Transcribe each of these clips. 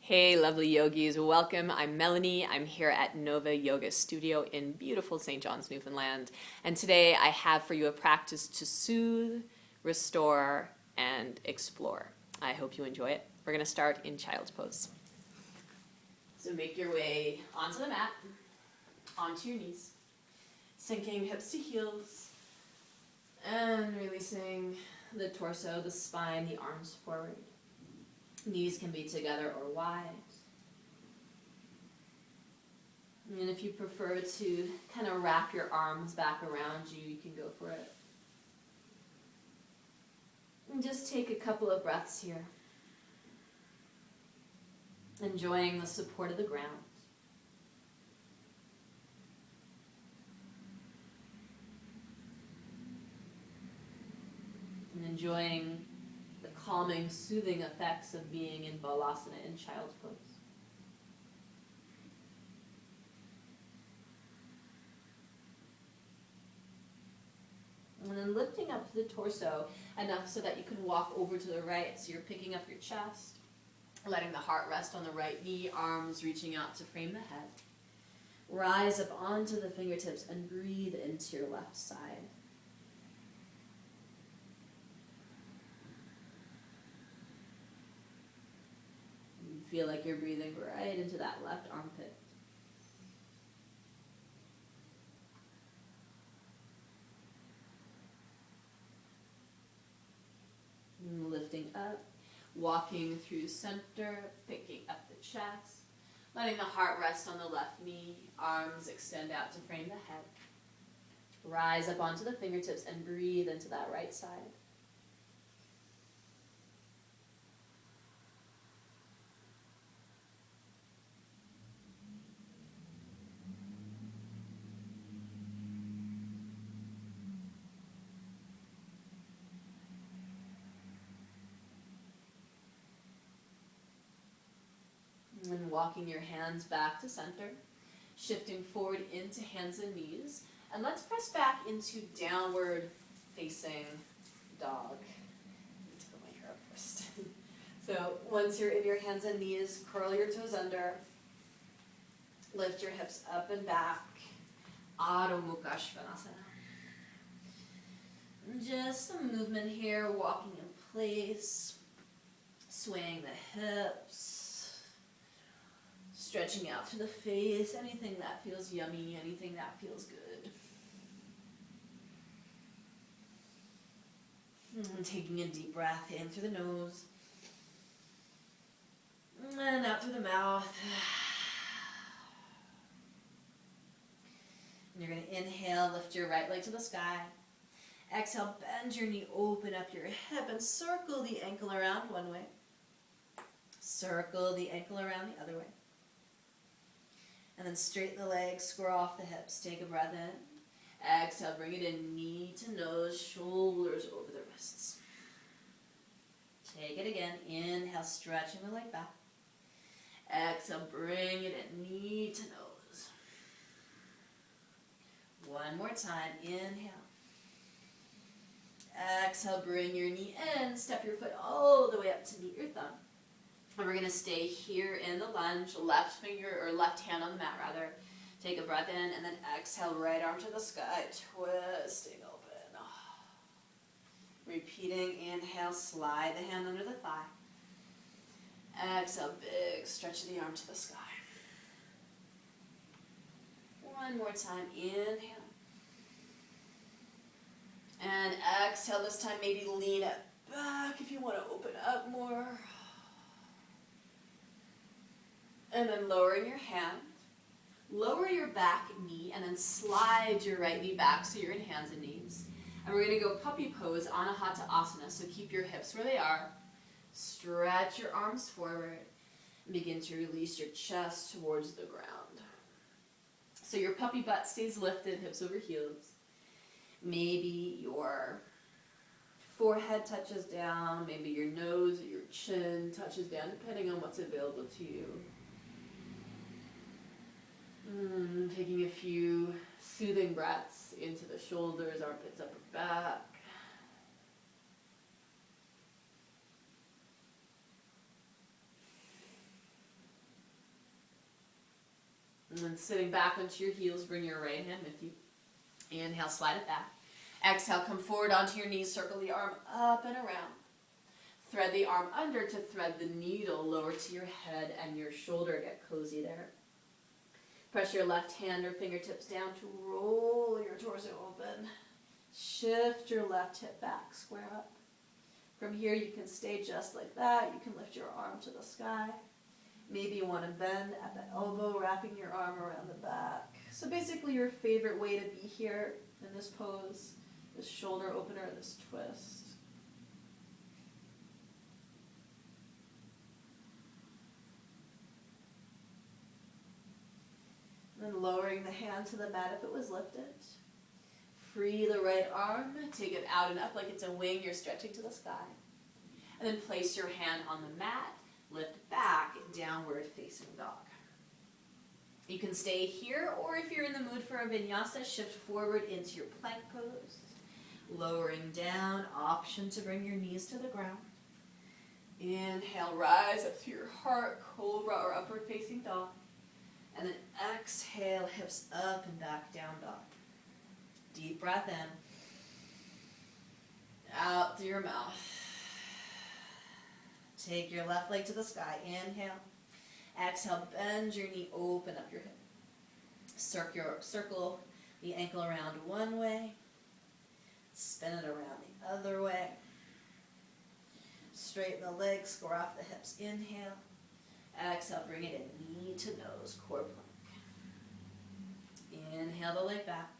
Hey, lovely yogis, welcome. I'm Melanie. I'm here at Nova Yoga Studio in beautiful St. John's, Newfoundland. And today I have for you a practice to soothe, restore, and explore. I hope you enjoy it. We're going to start in child's pose. So make your way onto the mat, onto your knees, sinking hips to heels, and releasing the torso, the spine, the arms forward. Knees can be together or wide. And if you prefer to kind of wrap your arms back around you, you can go for it. And just take a couple of breaths here. Enjoying the support of the ground. And enjoying the calming, soothing effects of being in Balasana in child's pose. And then lifting up to the torso enough so that you can walk over to the right. So you're picking up your chest, letting the heart rest on the right knee, arms reaching out to frame the head. Rise up onto the fingertips and breathe into your left side. You feel like you're breathing right into that left armpit. And lifting up, walking through center, picking up the chest, letting the heart rest on the left knee, arms extend out to frame the head. Rise up onto the fingertips and breathe into that right side. And walking your hands back to center, shifting forward into hands and knees. And let's press back into downward facing dog. I need to put my hair up first. So once you're in your hands and knees, curl your toes under. Lift your hips up and back. Adho Mukha Svanasana. Just some movement here, walking in place, swaying the hips. Stretching out through the face, anything that feels yummy, anything that feels good. And taking a deep breath in through the nose. And out through the mouth. And you're going to inhale, lift your right leg to the sky. Exhale, bend your knee, open up your hip, and circle the ankle around one way. Circle the ankle around the other way. And then straighten the legs, square off the hips. Take a breath in. Exhale, bring it in, knee to nose, shoulders over the wrists. Take it again. Inhale, stretching the leg back. Exhale, bring it in, knee to nose. One more time. Inhale. Exhale, bring your knee in. Step your foot all the way up to meet your thumb. And we're going to stay here in the lunge, left finger or left hand on the mat rather. Take a breath in and then exhale, right arm to the sky, twisting open. Repeating, inhale, slide the hand under the thigh. Exhale, big stretch of the arm to the sky. One more time, inhale. And exhale, this time maybe lean it back if you want to open up more. And then lowering your hand, lower your back knee, and then slide your right knee back so you're in hands and knees. And we're going to go puppy pose, Anahata Asana, so keep your hips where they are. Stretch your arms forward, and begin to release your chest towards the ground. So your puppy butt stays lifted, hips over heels. Maybe your forehead touches down, maybe your nose or your chin touches down, depending on what's available to you. Taking a few soothing breaths into the shoulders, armpits, upper back. And then sitting back onto your heels, bring your right hand with you. Inhale, slide it back. Exhale, come forward onto your knees, circle the arm up and around. Thread the arm under to thread the needle lower to your head and your shoulder. Get cozy there. Press your left hand or fingertips down to roll your torso open. Shift your left hip back, square up. From here, you can stay just like that. You can lift your arm to the sky. Maybe you want to bend at the elbow, wrapping your arm around the back. So basically your favorite way to be here in this pose, this shoulder opener, this twist. And then lowering the hand to the mat if it was lifted. Free the right arm, take it out and up like it's a wing, you're stretching to the sky. And then place your hand on the mat, lift back, downward facing dog. You can stay here, or if you're in the mood for a vinyasa, shift forward into your plank pose. Lowering down, option to bring your knees to the ground. Inhale, rise up through your heart, cobra or upward facing dog. And then exhale, hips up and back, down dog. Deep breath in. Out through your mouth. Take your left leg to the sky. Inhale. Exhale, bend your knee, open up your hip. Circle the ankle around one way. Spin it around the other way. Straighten the legs, score off the hips. Inhale. Exhale, bring it in. Knee to nose, core plank. Inhale the leg back.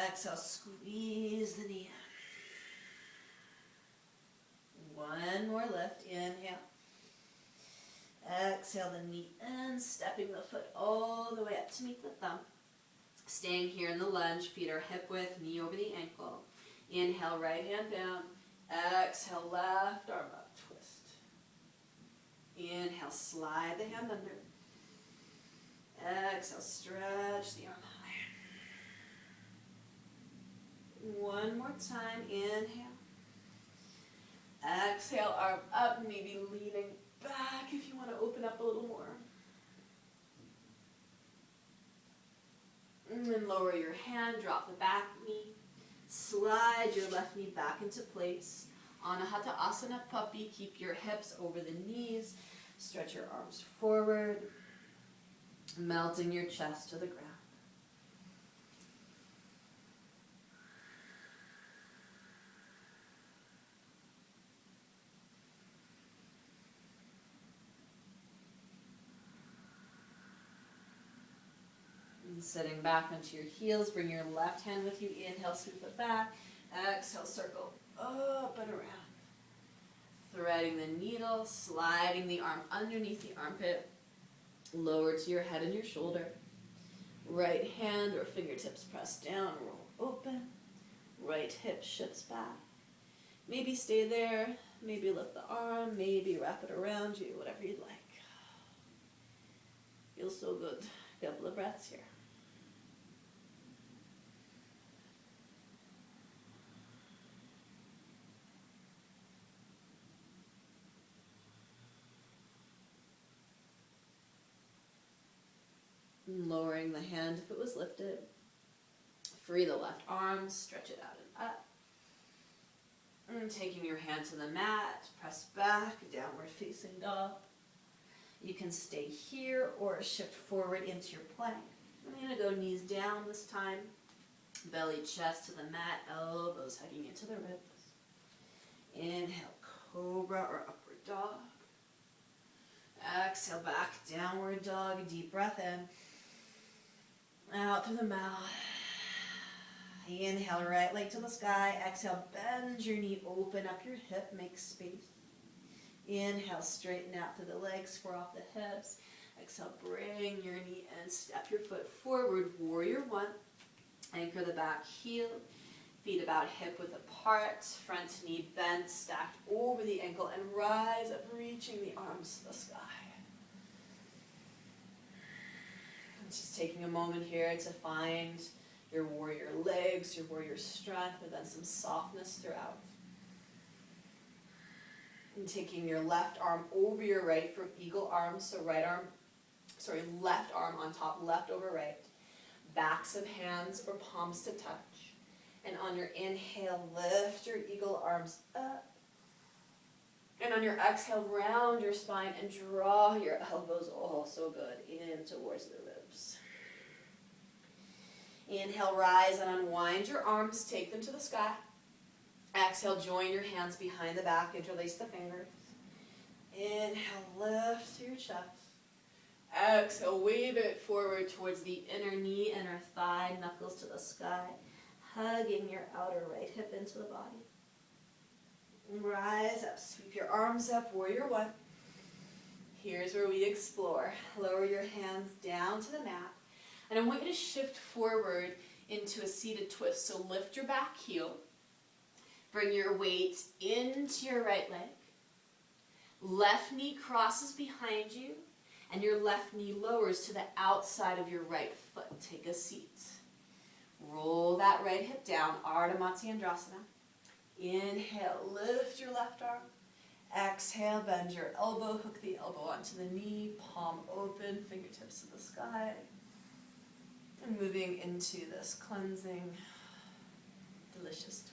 Exhale, squeeze the knee in. One more lift. Inhale. Exhale the knee in, stepping the foot all the way up to meet the thumb. Staying here in the lunge, feet are hip width, knee over the ankle. Inhale, right hand down. Exhale, left arm up, twist. Inhale, slide the hand under. Exhale, stretch the arm high. One more time, inhale. Exhale, arm up, maybe leaning back if you want to open up a little more. And then lower your hand, drop the back knee. Slide your left knee back into place. Anahata Asana Puppy, keep your hips over the knees. Stretch your arms forward, melting your chest to the ground. And sitting back onto your heels, bring your left hand with you. Inhale, sweep it back. Exhale, circle up and around. Threading the needle, sliding the arm underneath the armpit, lower to your head and your shoulder. Right hand or fingertips press down, roll open. Right hip shifts back. Maybe stay there, maybe lift the arm, maybe wrap it around you, whatever you'd like. Feels so good. A couple of breaths here. Lowering the hand if it was lifted. Free the left arm, stretch it out and up. And taking your hand to the mat, press back, downward facing dog. You can stay here or shift forward into your plank. I'm going to go knees down this time. Belly, chest to the mat, elbows hugging into the ribs. Inhale, cobra or upward dog. Exhale, back, downward dog, deep breath in. Out through the mouth. Inhale, right leg to the sky. Exhale, bend your knee, open up your hip, make space. Inhale, straighten out through the legs, square off the hips. Exhale, bring your knee in, step your foot forward, warrior one. Anchor the back heel, feet about hip width apart, front knee bent, stacked over the ankle, and rise up, reaching the arms to the sky. Just taking a moment here to find your warrior legs, your warrior strength, but then some softness throughout. And taking your left arm over your right for eagle arms, so right arm left arm on top, left over right. Backs of hands or palms to touch. And on your inhale, lift your eagle arms up. And on your exhale, round your spine and draw your elbows, oh so good, in towards the ribs. Inhale, rise and unwind your arms, take them to the sky. Exhale, join your hands behind the back, interlace the fingers. Inhale, lift through your chest. Exhale, wave it forward towards the inner knee, inner thigh, knuckles to the sky, hugging your outer right hip into the body. Rise up, sweep your arms up, warrior one. Here's where we explore. Lower your hands down to the mat. And I want you to shift forward into a seated twist. So lift your back heel. Bring your weight into your right leg. Left knee crosses behind you. And your left knee lowers to the outside of your right foot. Take a seat. Roll that right hip down, Ardha Matsyendrasana. Inhale, lift your left arm. Exhale, bend your elbow, hook the elbow onto the knee, palm open, fingertips to the sky. And moving into this cleansing, delicious twist.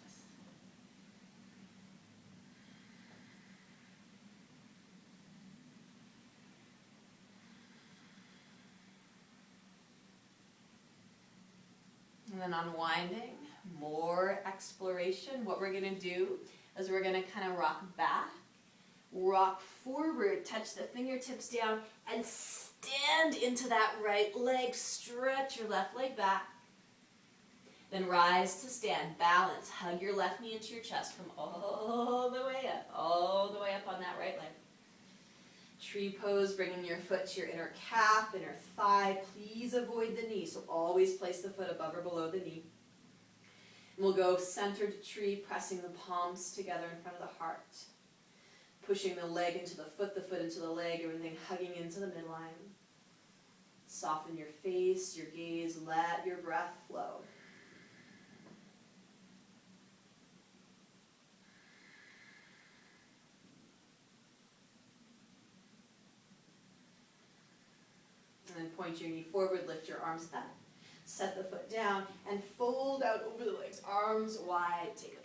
And then unwinding, more exploration. What we're going to do is we're going to kind of rock back, rock forward, touch the fingertips down, and stand into that right leg. Stretch your left leg back. Then rise to stand, balance. Hug your left knee into your chest. Come all the way up on that right leg. Tree pose, bringing your foot to your inner calf, inner thigh. Please avoid the knee, so always place the foot above or below the knee. And we'll go centered tree, pressing the palms together in front of the heart. Pushing the leg into the foot into the leg, everything hugging into the midline. Soften your face, your gaze, let your breath flow. And then point your knee forward, lift your arms up. Set the foot down and fold out over the legs. Arms wide, take a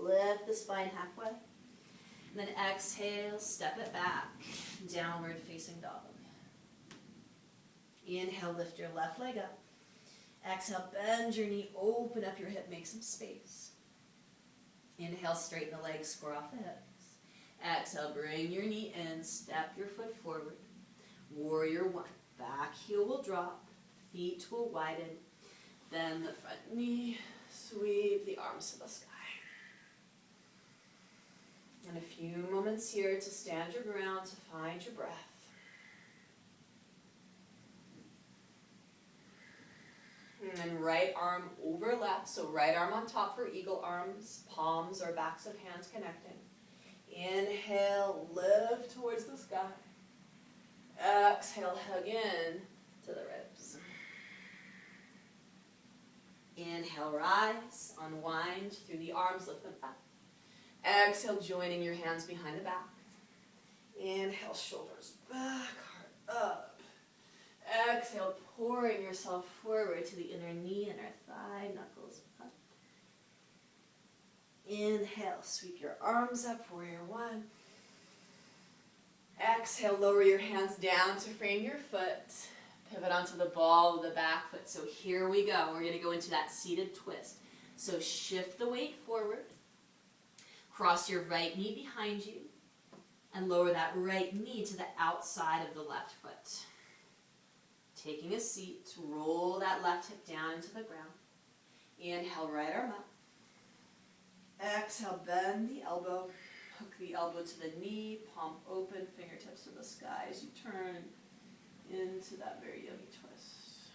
bow. Lift the spine halfway. And then exhale, step it back. Downward facing dog. Inhale, lift your left leg up. Exhale, bend your knee, open up your hip, make some space. Inhale, straighten the legs, square off the hips. Exhale, bring your knee in, step your foot forward. Warrior one. Back heel will drop, feet will widen. Then the front knee, sweep the arms to the sky. And a few moments here to stand your ground, to find your breath. And then right arm over left, so right arm on top for eagle arms, palms or backs of hands connecting. Inhale, lift towards the sky. Exhale, hug in to the ribs. Inhale, rise, unwind through the arms, lift them up. Exhale, joining your hands behind the back. Inhale, shoulders back, heart up. Exhale, pouring yourself forward to the inner knee, inner thigh, knuckles up. Inhale, sweep your arms up, warrior one. Exhale, lower your hands down to frame your foot. Pivot onto the ball of the back foot. So here we go. We're going to go into that seated twist. So shift the weight forward. Cross your right knee behind you. And lower that right knee to the outside of the left foot. Taking a seat, roll that left hip down into the ground. Inhale, right arm up. Exhale, bend the elbow. Hook the elbow to the knee, palm open, fingertips to the sky as you turn into that very yummy twist.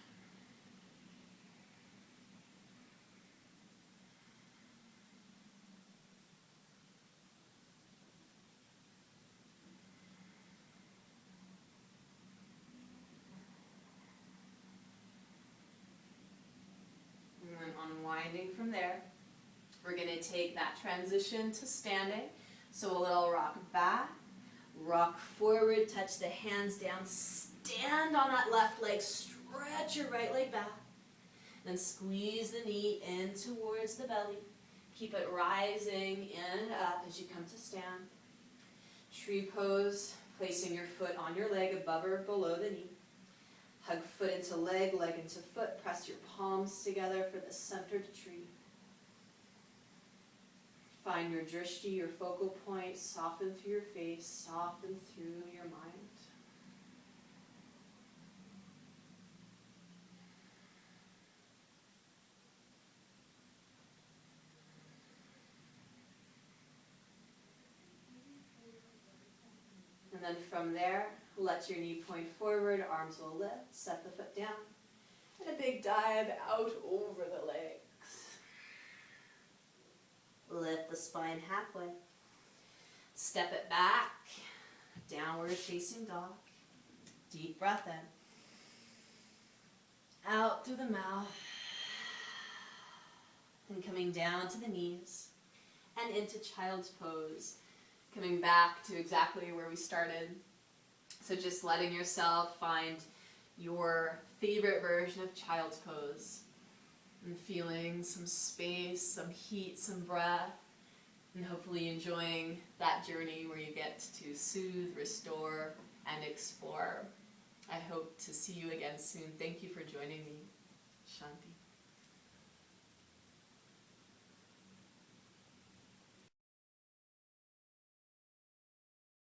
And then unwinding from there, we're going to take that transition to standing. So a little rock back, Rock forward, touch the hands down, stand on that left leg, stretch your right leg back. Then squeeze the knee in towards the belly. Keep it rising in and up as you come to stand. Tree pose, placing your foot on your leg above or below the knee. Hug foot into leg, leg into foot. Press your palms together for the centered tree. Find your drishti, your focal point. Soften through your face, soften through your mind. And then from there, let your knee point forward, arms will lift, set the foot down, and a big dive out over the legs. Lift the spine halfway. Step it back, downward facing dog. Deep breath in. Out through the mouth. And coming down to the knees and into child's pose. Coming back to exactly where we started. So just letting yourself find your favorite version of child's pose. And feeling some space, some heat, some breath. And hopefully enjoying that journey where you get to soothe, restore, and explore. I hope to see you again soon. Thank you for joining me. Shanti.